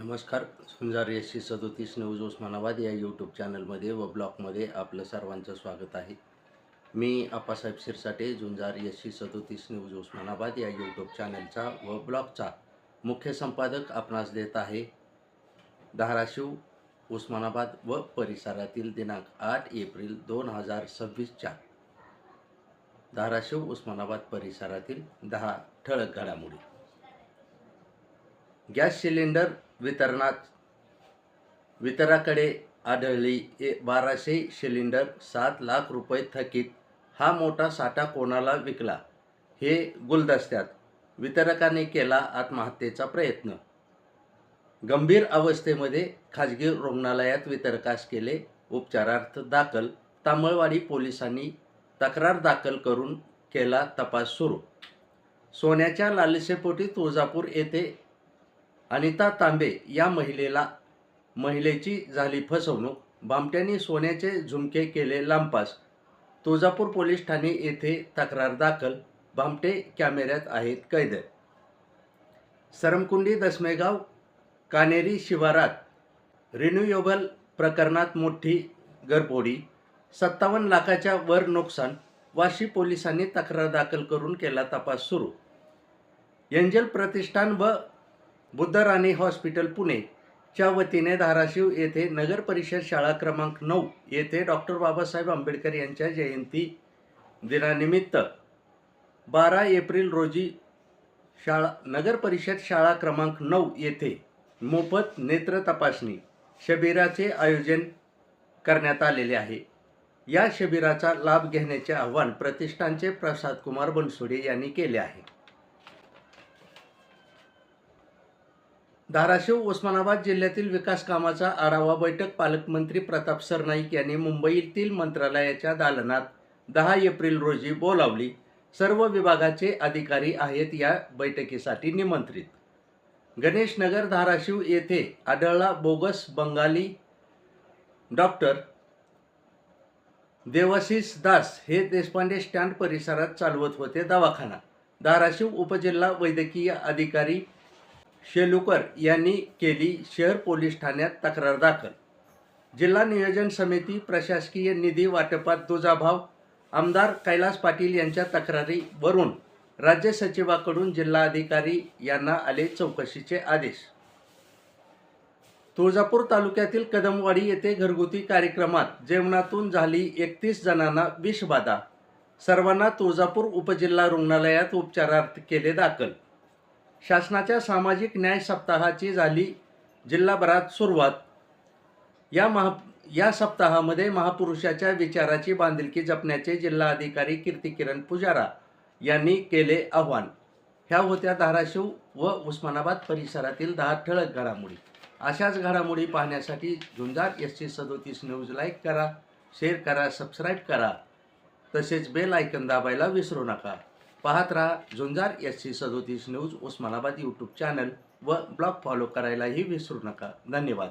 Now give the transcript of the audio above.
नमस्कार. झुंजार SC 37 news Osmanabad या YouTube चॅनलमध्ये व ब्लॉगमध्ये आपलं सर्वांचं स्वागत आहे. मी आप्पासाहेब शिरसाटे, झुंजार एससी 37 न्यूज उस्मानाबाद या यूट्यूब चॅनलचा व ब्लॉगचा मुख्य संपादक आपणास देत आहे. धाराशिव, उस्मानाबाद व परिसरातील दिनांक 8 एप्रिल 2026च्या धाराशिव, उस्मानाबाद परिसरातील 10 ठळक घडामोडी. गॅस सिलेंडर वितराकडे आढळली 1200 सिलेंडर, 7 लाख रुपये थकीत. हा मोठा साठा कोणाला विकला? हे गुलदस्त्यात. वितरकाने केला आत्महत्येचा प्रयत्न. गंभीर अवस्थेमध्ये खाजगी रुग्णालयात वितरकास केले उपचारार्थ दाखल. तामळवाडी पोलिसांनी तक्रार दाखल करून केला तपास सुरू. सोन्याच्या लालसेपोटी तुळजापूर येथे अनिता तांबे या महिलेची झाली फसवणूक. भामट्यांनी सोन्याचे झुमके केले लांबपास. तुळजापूर पोलीस ठाणे येथे तक्रार दाखल. भामटे कॅमेऱ्यात आहेत कैद. सरमकुंडी दसमेगाव कानेरी शिवारात रिन्युएबल प्रकरणात मोठी गरबोडी. 57 लाखाच्या वर नुकसान. वाशी पोलिसांनी तक्रार दाखल करून केला तपास सुरू. एंजल प्रतिष्ठान व बुद्धराणी हॉस्पिटल पुणे च्या वतीने धाराशिव येथे नगर परिषद शाळा क्रमांक 9 येथे डॉक्टर बाबासाहेब आंबेडकर यांच्या जयंती दिनानिमित्त 12 एप्रिल रोजी नगर परिषद शाळा क्रमांक 9 येथे मोफत नेत्र तपासणी शिबिराचे आयोजन करण्यात आलेले आहे. या शिबिराचा लाभ घेण्याचे आवाहन प्रतिष्ठानचे प्रसादकुमार बनसोडे यांनी केले आहे. धाराशिव, उस्मानाबाद जिल्ह्यातील विकास कामाचा आढावा बैठक. पालकमंत्री प्रताप सरनाईक यांनी मुंबईतील मंत्रालयाच्या दालनात 10 एप्रिल रोजी बोलावली. सर्व विभागाचे अधिकारी आहेत या बैठकीसाठी निमंत्रित. गणेशनगर धाराशिव येथे आढळला बोगस बंगाली डॉक्टर. देवाशीष दास हे देशपांडे स्टँड परिसरात चालवत होते दवाखाना. धाराशिव उपजिल्हा वैद्यकीय अधिकारी शेलुकर यांनी केली शहर पोलीस ठाण्यात तक्रार दाखल. जिल्हा नियोजन समिती प्रशासकीय निधी वाटपात दुजाभाव. आमदार कैलास पाटील यांच्या तक्रारीवरून राज्य सचिवाकडून जिल्हाधिकारी यांना आले चौकशीचे आदेश. तुळजापूर तालुक्यातील कदमवाडी येथे घरगुती कार्यक्रमात जेवणातून झाली 31 जणांना विषबाधा. सर्वांना तुळजापूर उपजिल्हा रुग्णालयात उपचारार्थ केले दाखल. शासनाच्या सामाजिक न्याय सप्ताहाची झाली जिल्हाभरात सुरुवात. या सप्ताहामध्ये महापुरुषाच्या विचाराची बांधिलकी जपण्याचे जिल्हाधिकारी कीर्तिकिरण पुजारा यांनी केले आवाहन. ह्या होत्या धाराशिव व उस्मानाबाद परिसरातील 10 ठळक घडामोडी. अशाच घडामोडी पाहण्यासाठी झुंजार एससी 37 न्यूज लाईक करा, शेअर करा, सबस्क्राईब करा, तसेच बेल आयकन दाबायला विसरू नका. पाहत राहा Zunjar SC 37 news Osmanabad YouTube channel व ब्लॉग फॉलो करायलाही विसरू नका. धन्यवाद.